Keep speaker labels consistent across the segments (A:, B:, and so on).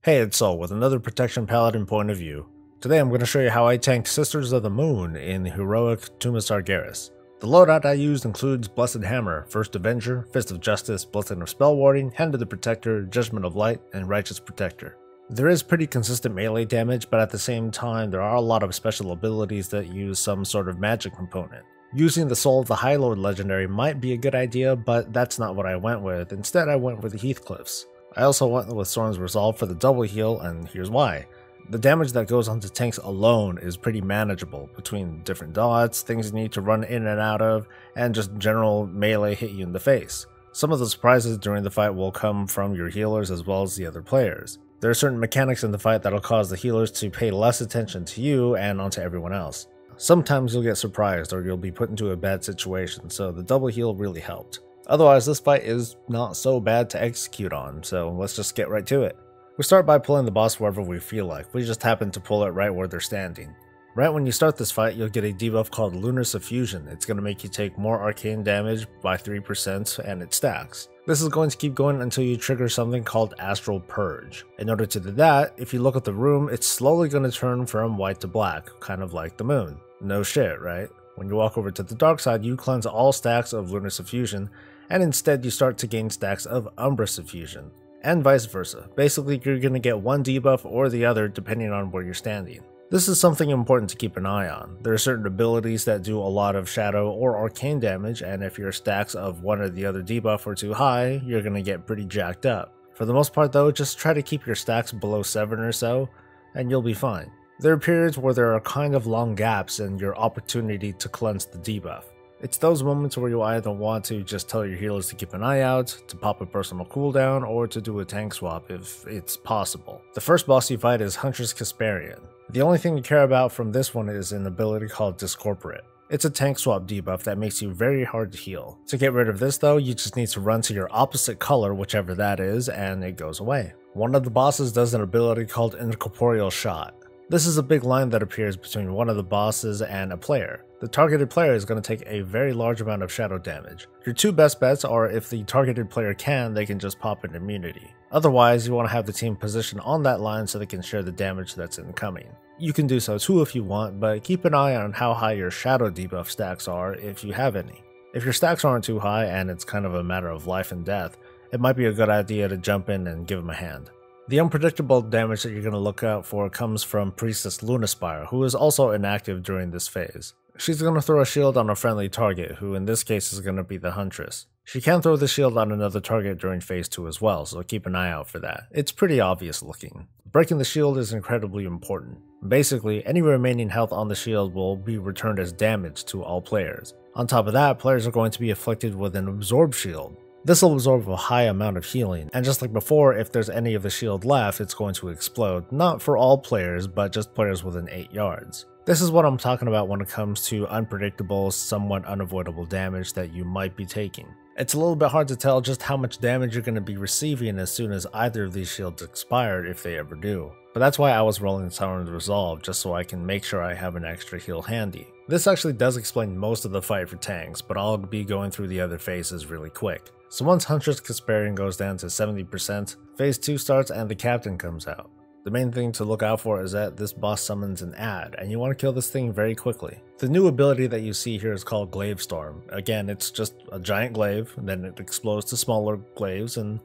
A: Hey, it's Soul with another Protection Paladin point of view. Today I'm going to show you how I tanked Sisters of the Moon in the heroic Tomb of Sargeras. The loadout I used includes Blessed Hammer, First Avenger, Fist of Justice, Blessing of Spell Warding, Hand of the Protector, Judgment of Light, and Righteous Protector. There is pretty consistent melee damage, but at the same time there are a lot of special abilities that use some sort of magic component. Using the Soul of the High Lord legendary might be a good idea, but that's not what I went with. Instead I went with the Heathcliffs. I also went with Storm's Resolve for the double heal, and here's why. The damage that goes onto tanks alone is pretty manageable between different dots, things you need to run in and out of, and just general melee hit you in the face. Some of the surprises during the fight will come from your healers as well as the other players. There are certain mechanics in the fight that'll cause the healers to pay less attention to you and onto everyone else. Sometimes you'll get surprised or you'll be put into a bad situation, so the double heal really helped. Otherwise, this fight is not so bad to execute on, so let's just get right to it. We start by pulling the boss wherever we feel like. We just happen to pull it right where they're standing. Right when you start this fight, you'll get a debuff called Lunar Suffusion. It's going to make you take more arcane damage by 3% and it stacks. This is going to keep going until you trigger something called Astral Purge. In order to do that, if you look at the room, it's slowly going to turn from white to black, kind of like the moon. No shit, right? When you walk over to the dark side, you cleanse all stacks of Lunar Suffusion, and instead you start to gain stacks of Umbra Suffusion, and vice versa. Basically, you're going to get one debuff or the other depending on where you're standing. This is something important to keep an eye on. There are certain abilities that do a lot of shadow or arcane damage, and if your stacks of one or the other debuff are too high, you're going to get pretty jacked up. For the most part though, just try to keep your stacks below 7 or so, and you'll be fine. There are periods where there are kind of long gaps in your opportunity to cleanse the debuff. It's those moments where you either want to just tell your healers to keep an eye out, to pop a personal cooldown, or to do a tank swap if it's possible. The first boss you fight is Huntress Casparian. The only thing you care about from this one is an ability called Discorporate. It's a tank swap debuff that makes you very hard to heal. To get rid of this though, you just need to run to your opposite color, whichever that is, and it goes away. One of the bosses does an ability called Incorporeal Shot. This is a big line that appears between one of the bosses and a player. The targeted player is going to take a very large amount of shadow damage. Your two best bets are if the targeted player can, they can just pop an immunity. Otherwise, you want to have the team positioned on that line so they can share the damage that's incoming. You can do so too if you want, but keep an eye on how high your shadow debuff stacks are if you have any. If your stacks aren't too high and it's kind of a matter of life and death, it might be a good idea to jump in and give them a hand. The unpredictable damage that you're going to look out for comes from Priestess Lunaspire, who is also inactive during this phase. She's going to throw a shield on a friendly target, who in this case is going to be the Huntress. She can throw the shield on another target during phase 2 as well, so keep an eye out for that. It's pretty obvious looking. Breaking the shield is incredibly important. Basically, any remaining health on the shield will be returned as damage to all players. On top of that, players are going to be afflicted with an Absorb Shield. This will absorb a high amount of healing, and just like before, if there's any of the shield left, it's going to explode, not for all players, but just players within 8 yards. This is what I'm talking about when it comes to unpredictable, somewhat unavoidable damage that you might be taking. It's a little bit hard to tell just how much damage you're going to be receiving as soon as either of these shields expire, if they ever do. But that's why I was rolling Storm's Resolve, just so I can make sure I have an extra heal handy. This actually does explain most of the fight for tanks, but I'll be going through the other phases really quick. So once Huntress Casparian goes down to 70%, phase 2 starts and the captain comes out. The main thing to look out for is that this boss summons an ad, and you want to kill this thing very quickly. The new ability that you see here is called Glaive Storm. Again, it's just a giant glaive, and then it explodes to smaller glaives, and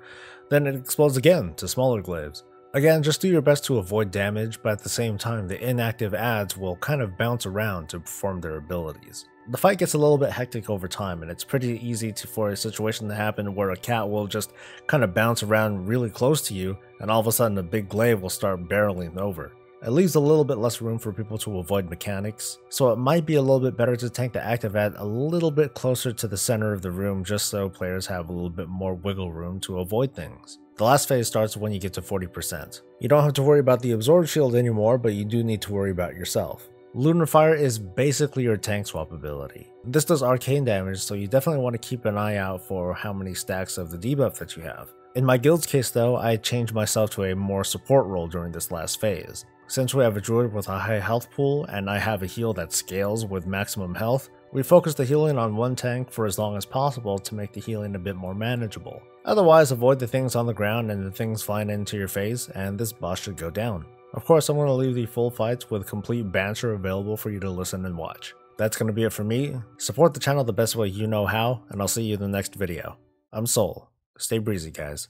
A: then it explodes again to smaller glaives. Again, just do your best to avoid damage, but at the same time, the inactive ads will kind of bounce around to perform their abilities. The fight gets a little bit hectic over time, and it's pretty easy for a situation to happen where a cat will just kind of bounce around really close to you, and all of a sudden a big glaive will start barreling over. It leaves a little bit less room for people to avoid mechanics, so it might be a little bit better to tank the active ad a little bit closer to the center of the room just so players have a little bit more wiggle room to avoid things. The last phase starts when you get to 40%. You don't have to worry about the Absorb Shield anymore, but you do need to worry about yourself. Lunar Fire is basically your tank swap ability. This does arcane damage, so you definitely want to keep an eye out for how many stacks of the debuff that you have. In my guild's case though, I changed myself to a more support role during this last phase. Since we have a druid with a high health pool and I have a heal that scales with maximum health, we focus the healing on one tank for as long as possible to make the healing a bit more manageable. Otherwise, avoid the things on the ground and the things flying into your face, and this boss should go down. Of course, I'm going to leave the full fights with complete banter available for you to listen and watch. That's going to be it for me. Support the channel the best way you know how, and I'll see you in the next video. I'm Soul. Stay breezy, guys.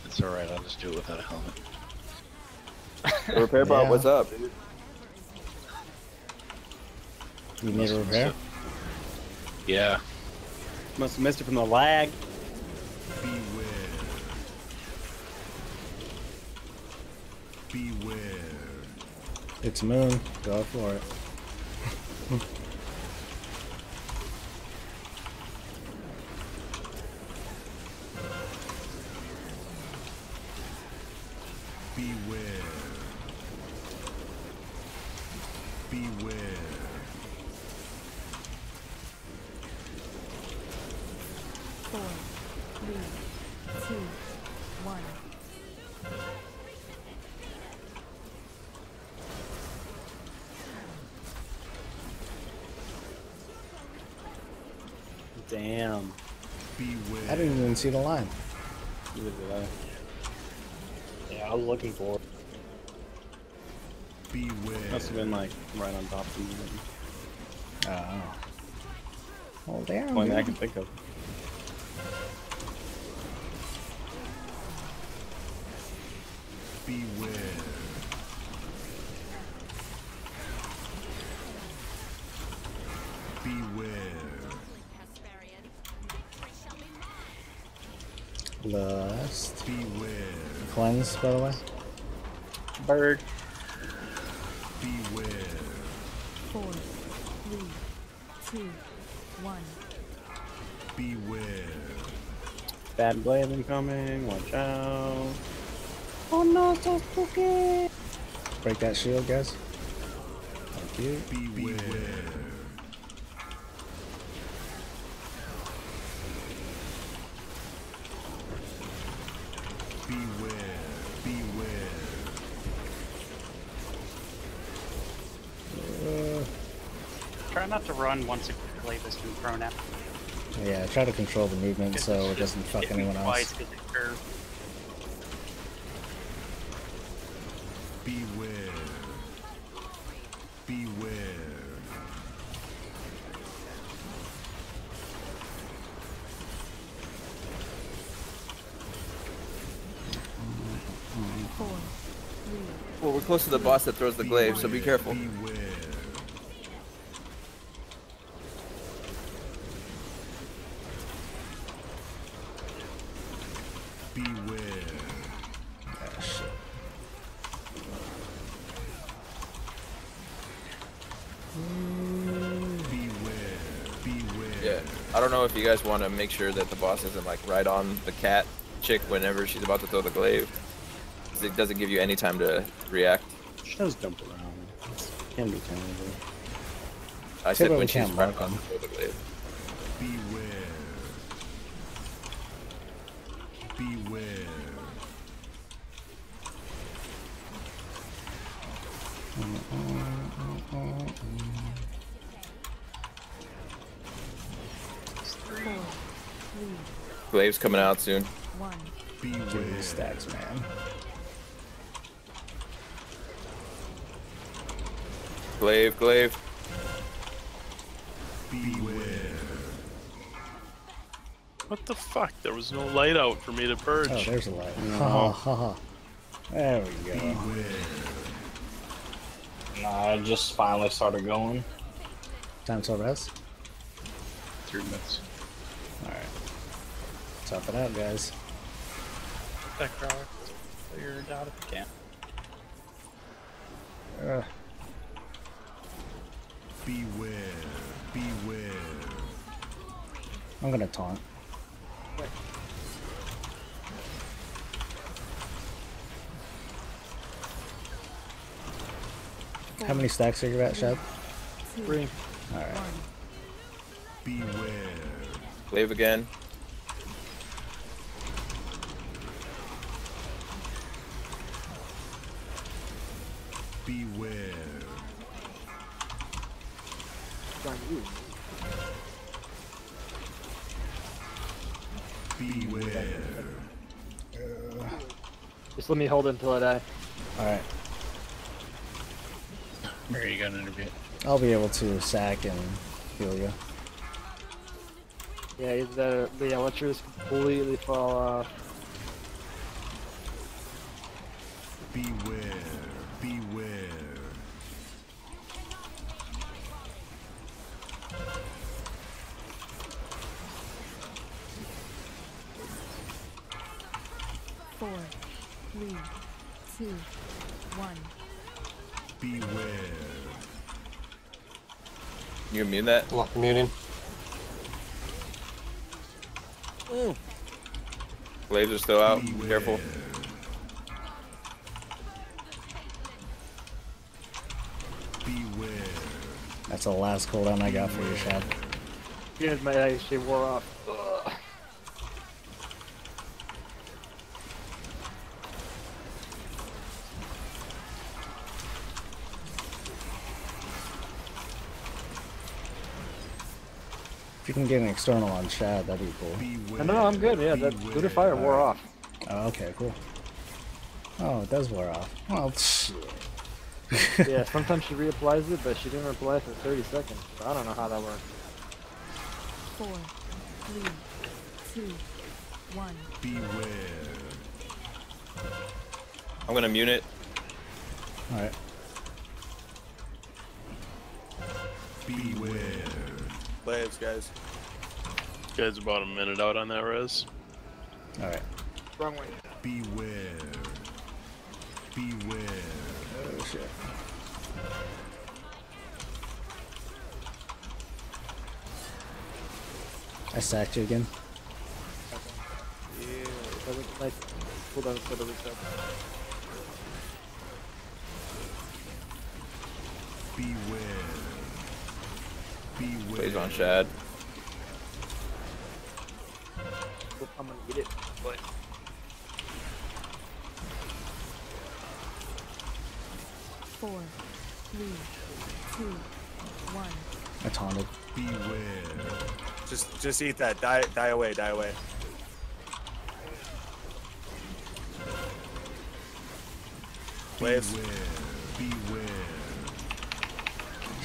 B: It's alright, I'll just do it without a helmet.
C: Repair bot, what's up, dude?
A: You need a repair?
B: Yeah.
D: Must have missed it from the lag.
E: Beware. Beware.
A: It's Moon. Go for it.
E: Beware. Beware.
F: 4, 3, 2, 1.
D: Damn.
E: Beware.
A: I didn't even see the line.
D: Neither did I. Yeah, I was looking for it.
E: Beware.
D: Must have been like right on top of me.
A: Oh. Well, damn.
D: Only thing I
A: Dude.
D: can think of.
E: Beware. Beware.
A: Lust.
E: Beware.
A: Cleanse, by the way.
D: Bird.
E: Beware.
F: 4, 3, 2, 1.
E: Beware.
D: Bad blade incoming. Watch out. Oh no, so spooky.
A: Break that shield, guys. Thank you.
E: Beware. Beware. Beware.
G: Try not to run once a glaive has been thrown out.
A: Yeah, try to control the movement so it doesn't fuck
G: Hit me
A: anyone
G: twice
A: else.
G: 'cause it curved.
E: Beware. Beware.
F: Four, three,
C: Well, we're close to the boss that throws the glaive, so be careful.
E: Beware. Beware.
A: Ah, shit.
E: Beware. Beware.
C: Yeah. I don't know if you guys want to make sure that the boss isn't like right on the cat chick whenever she's about to throw the glaive. 'Cause it doesn't give you any time to react.
D: She does jump around. Can be terrible.
C: I said
A: but
C: when
A: we
C: she's
A: can't
C: right
A: mark
C: on
A: them.
C: to throw the glaive.
E: Beware. Beware.
C: Glaive's coming out soon.
F: 1.
A: Give me
E: Beware.
A: the stacks, man.
C: Glaive, glaive.
E: Beware.
B: What the fuck? There was no light out for me to purge.
A: Oh, there's a light. Ha ha ha. There we go.
E: Beware.
D: Nah, I just finally started going.
A: Time to rest.
B: 3 minutes.
A: Alright. Tough it out, guys.
G: That crawler. Figure it out if you can.
E: Beware. Beware.
A: I'm gonna taunt. How many stacks are you at, Shep?
D: 3.
A: Alright.
E: Beware.
C: Glaive again.
E: Beware.
D: On you.
E: Beware.
D: Just let me hold it until I die.
A: Alright.
B: Where are you gonna interview?
A: I'll be able to sack and heal you.
D: Yeah, the Electros completely fall off.
E: Beware. Beware.
F: Four, three, two, one.
E: Beware.
C: You immune that?
H: Lock muting.
C: Glaives are still out.
E: Beware.
C: Careful.
E: Beware.
A: That's the last cooldown I got for you, Shad.
D: Unit might actually wore off. Ugh.
A: If you can get an external on Shad, that'd be cool.
E: Beware.
D: No, I'm good. Yeah, that Buddha Fire wore off.
A: Oh, okay, cool. Oh, it does wear off. Well, shit.
D: Yeah, sometimes she reapplies it, but she didn't reply for 30 seconds. So I don't know how that works.
F: 4, 3, 2, 1.
E: Beware.
C: I'm gonna mute it.
A: Alright.
E: Beware.
I: Glaives, guys.
B: Guy's about a minute out on that res.
A: Alright.
D: Wrong way.
E: Beware. Beware.
A: Oh, shit. I sacked you again.
D: Yeah, that was nice. Hold on, for the reset.
E: Beware. Beware.
C: Glaives on Shad.
D: Oop, I'm gonna get it, but
F: 4, 3, 2, 1.
A: I taunted.
E: Beware.
I: Just eat that. Die away. Die away. Glaives.
E: Beware.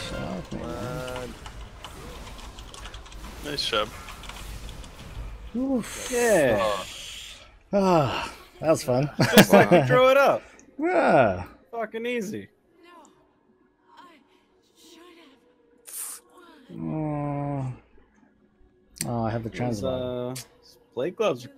A: Shut up, man.
B: Nice job.
A: Oof.
H: Yeah.
A: Ah, that was fun.
H: Just fucking throw it up.
A: Yeah.
H: Fucking easy.
A: Oh, I have the
H: Those,
A: transit.
H: plate gloves are